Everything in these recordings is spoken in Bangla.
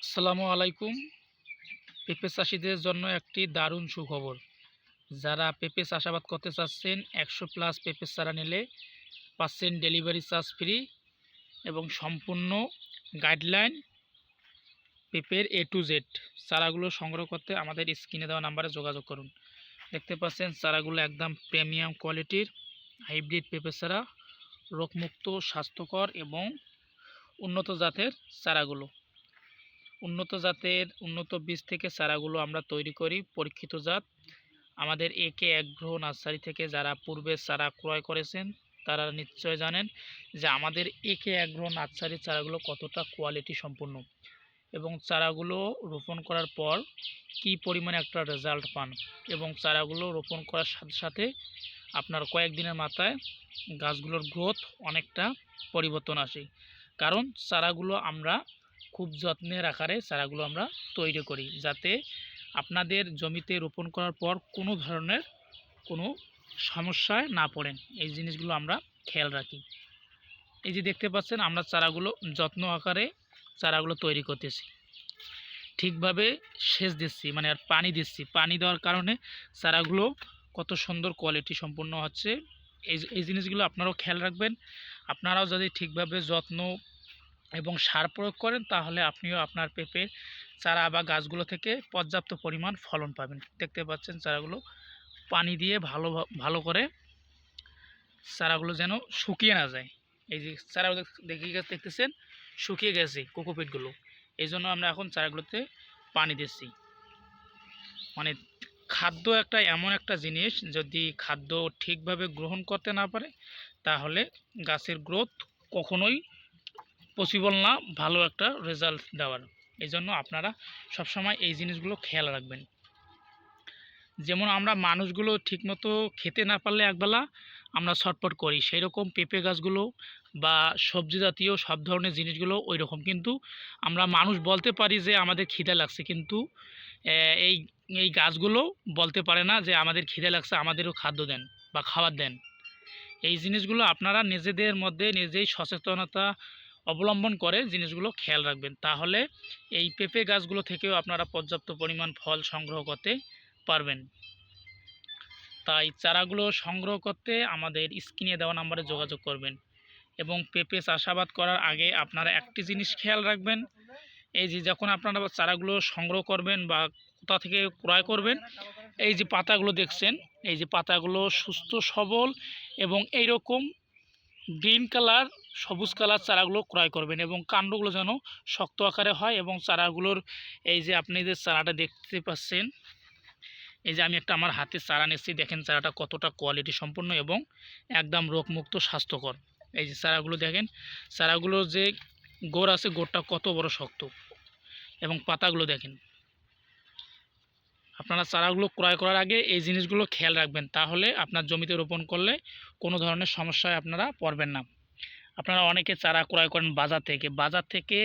আসসালামু আলাইকুম। পেঁপে চাষিদের জন্য একটি দারুণ সুখবর। যারা পেঁপে চাষাবাদ করতে চাচ্ছেন ১০০+ পেঁপের চারা নিলে পাচ্ছেন ডেলিভারি চার্জ ফ্রি এবং সম্পূর্ণ গাইডলাইন পেঁপের A to Z। চারাগুলো সংগ্রহ করতে আমাদের স্ক্রিনে দেওয়া নাম্বারে যোগাযোগ করুন। দেখতে পাচ্ছেন চারাগুলো একদম প্রিমিয়াম কোয়ালিটির হাইব্রিড পেঁপে চারা, রোগমুক্ত, স্বাস্থ্যকর এবং উন্নত জাতের চারাগুলো। উন্নত জাতের উন্নত বীজ থেকে চারাগুলো আমরা তৈরি করি পরীক্ষিত জাত। আমাদের AK অ্যাগ্রো নার্সারি থেকে যারা পূর্বে চারা ক্রয় করেছেন তারা নিশ্চয় জানেন যে আমাদের AK অ্যাগ্রো নার্সারির চারাগুলো কতটা কোয়ালিটি সম্পন্ন এবং চারাগুলো রোপণ করার পর কি পরিমাণে একটা রেজাল্ট পান এবং চারাগুলো রোপণ করার সাথে সাথে আপনার কয়েকদিনের মাথায় গাছগুলোর গ্রোথ অনেকটা পরিবর্তন আসে। কারণ চারাগুলো আমরা খুব যত্নের আকারে চারাগুলো আমরা তৈরি করি, যাতে আপনাদের জমিতে রোপণ করার পর কোনো ধরনের কোনো সমস্যায় না পড়েন। এই জিনিসগুলো আমরা খেয়াল রাখি। এই যে দেখতে পাচ্ছেন আমরা চারাগুলো যত্ন আকারে চারাগুলো তৈরি করতেছি, ঠিকভাবে সেচ দিচ্ছি, মানে আর পানি দিচ্ছি। পানি দেওয়ার কারণে চারাগুলো কত সুন্দর কোয়ালিটি সম্পন্ন হচ্ছে। এই জিনিসগুলো আপনারাও খেয়াল রাখবেন। আপনারাও যদি ঠিকভাবে যত্ন এবং সার প্রয়োগ করেন তাহলে আপনিও আপনার পেঁপে চারা বা গাছগুলো থেকে পর্যাপ্ত পরিমাণ ফলন পাবেন। দেখতে পাচ্ছেন চারাগুলো পানি দিয়ে ভালো করে চারাগুলো যেন শুকিয়ে না যায়। এই যে চারাগুলো দেখতেছেন শুকিয়ে গেছে কোকোপিটগুলো, এই জন্য আমরা এখন চারাগুলোতে পানি দিচ্ছি। মানে খাদ্য একটা এমন একটা জিনিস, যদি খাদ্য ঠিকভাবে গ্রহণ করতে না পারে তাহলে গাছের গ্রোথ কখনোই পসিবল না ভালো একটা রেজাল্ট দেওয়ার। এই জন্য আপনারা সবসময় এই জিনিসগুলো খেয়াল রাখবেন। যেমন আমরা মানুষগুলো ঠিকমতো খেতে না পারলে একবেলা আমরা ছটফট করি, সেই রকম পেঁপে গাছগুলো বা সবজি জাতীয় সব ধরনের জিনিসগুলো ওই রকম। কিন্তু আমরা মানুষ বলতে পারি যে আমাদের খিদে লাগছে, কিন্তু এই এই গাছগুলো বলতে পারে না যে আমাদের খিদে লাগছে, আমাদেরও খাদ্য দেন বা খাবার দেন। এই জিনিসগুলো আপনারা নিজেদের মধ্যে নিজেই সচেতনতা অবলম্বন করে জিনিসগুলো খেয়াল রাখবেন, তাহলে এই পেঁপে গাছগুলো থেকেও আপনারা পর্যাপ্ত পরিমাণ ফল সংগ্রহ করতে পারবেন। তাই চারাগুলো সংগ্রহ করতে আমাদের স্ক্রিনে দেওয়া নাম্বারে যোগাযোগ করবেন। এবং পেঁপে চাষাবাদ করার আগে আপনারা একটি জিনিস খেয়াল রাখবেন, এই যে যখন আপনারা চারাগুলো সংগ্রহ করবেন বা কোথা থেকে ক্রয় করবেন, এই যে পাতাগুলো দেখছেন, এই যে পাতাগুলো সুস্থ সবল এবং এইরকম গ্রিন কালার, সবুজ কালার চারাগুলো ক্রয় করবেন এবং কাণ্ডগুলো যেন শক্ত আকারে হয়। এবং চারাগুলোর এই যে আপনি যে চারাটা দেখতে পাচ্ছেন, এই যে আমি একটা আমার হাতে চারা নিচ্ছি, দেখেন চারাটা কতটা কোয়ালিটি সম্পন্ন এবং একদম রোগমুক্ত, স্বাস্থ্যকর। এই যে চারাগুলো দেখেন, চারাগুলোর যে গোড় আছে, গোড়টা কত বড় শক্ত এবং পাতাগুলো দেখেন। আপনারা চারাগুলো ক্রয় করার আগে এই জিনিসগুলো খেয়াল রাখবেন, তাহলে আপনার জমিতে রোপণ করলে কোনো ধরনের সমস্যায় আপনারা পড়বেন না। আপনারা অনেকে চারা ক্রয় করেন বাজার থেকে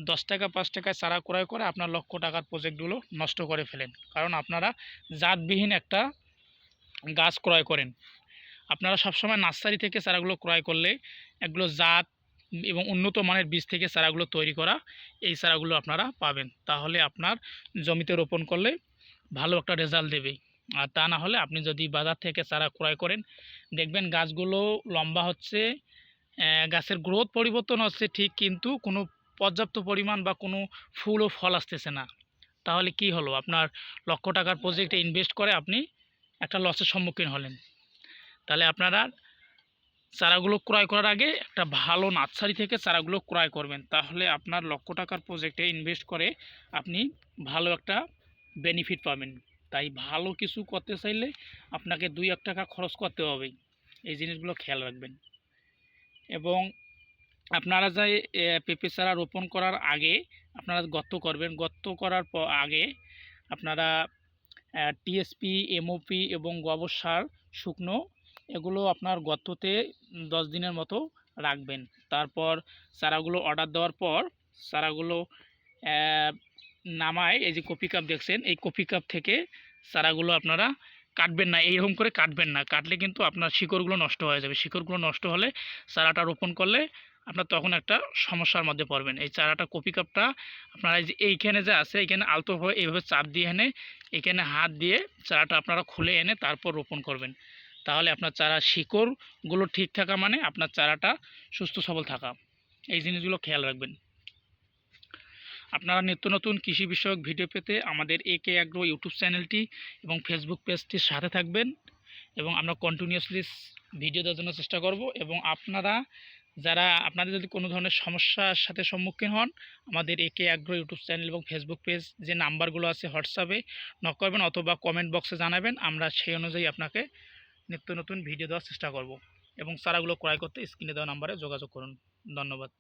10 টাকা 5 টাকায় চারা ক্রয় করে আপনার লক্ষ টাকার প্রজেক্টগুলো নষ্ট করে ফেলেন, কারণ আপনারা জাতবিহীন একটা গাছ ক্রয় করেন। আপনারা সবসময় নার্সারি থেকে চারাগুলো ক্রয় করলে এগুলো জাত এবং উন্নত মানের বীজ থেকে চারাগুলো তৈরি করা, এই চারাগুলো আপনারা পাবেন। তাহলে আপনার জমিতে রোপণ করলে ভালো একটা রেজাল্ট দেবে। আর তা না হলে আপনি যদি বাজার থেকে চারা ক্রয় করেন, দেখবেন গাছগুলো লম্বা হচ্ছে, গাছের গ্রোথ পরিবর্তন হচ্ছে ঠিক, কিন্তু কোনো পর্যাপ্ত পরিমাণ বা কোনো ফুল ও ফল আসতেছে না। তাহলে কি হলো, আপনার লক্ষ টাকার প্রজেক্টে ইনভেস্ট করে আপনি একটা লসের সম্মুখীন হলেন। তাহলে আপনারা চারাগুলো ক্রয় করার আগে একটা ভালো নার্সারি থেকে চারাগুলো ক্রয় করবেন, তাহলে আপনার লক্ষ টাকার প্রজেক্টে ইনভেস্ট করে আপনি ভালো একটা বেনিফিট পাবেন। তাই ভালো কিছু করতে চাইলে আপনাকে 2-1 টাকা খরচ করতে হবে, এই জিনিসগুলো খেয়াল রাখবেন। এবং আপনারা যাই পেঁপে চারা রোপণ করার আগে আপনারা গর্ত করবেন, গর্ত করার আগে আপনারা টিএসপি, এমওপি এবং গোবর সার শুকনো এগুলো আপনার গর্ততে 10 দিনের মতো রাখবেন। তারপর চারাগুলো অর্ডার দেওয়ার পর চারাগুলো নামায়, এই যে কপি কাপ দেখছেন, এই কপি কাপ থেকে চারাগুলো আপনারা কাটবেন না, এইরকম করে কাটবেন না, কাটলে কিন্তু আপনার শিকড়গুলো নষ্ট হয়ে যাবে। শিকড়গুলো নষ্ট হলে চারাটা রোপণ করলে আপনার তখন একটা সমস্যার মধ্যে পড়বেন। এই চারাটা কপি কাপটা আপনারা এই যে এইখানে যে আছে এইখানে আলতোভাবে এইভাবে চাপ দিয়ে এনে এখানে হাত দিয়ে চারাটা আপনারা খুলে এনে তারপর রোপণ করবেন। তাহলে আপনার চারা শিকড়গুলো ঠিক থাকা মানে আপনার চারাটা সুস্থ সবল থাকা। এই জিনিসগুলো খেয়াল রাখবেন। আপনারা নিত্য নতুন কৃষি বিষয়ক ভিডিও পেতে আমাদের একে অ্যাগ্রো ইউটিউব চ্যানেলটি এবং ফেসবুক পেজটির সাথে থাকবেন এবং আমরা কন্টিনিউয়াসলি ভিডিও দেওয়ার জন্য চেষ্টা করব। এবং আপনাদের যদি কোনো ধরনের সমস্যার সাথে সম্মুখীন হন, আমাদের একে অ্যাগ্রো ইউটিউব চ্যানেল এবং ফেসবুক পেজ যে নাম্বারগুলো আছে হোয়াটসঅ্যাপে নক করবেন অথবা কমেন্ট বক্সে জানাবেন। আমরা সেই অনুযায়ী আপনাকে নিত্য নতুন ভিডিও দেওয়ার চেষ্টা করব এবং চারাগুলো ক্রয় করতে স্ক্রিনে দেওয়া নাম্বারে যোগাযোগ করুন। ধন্যবাদ।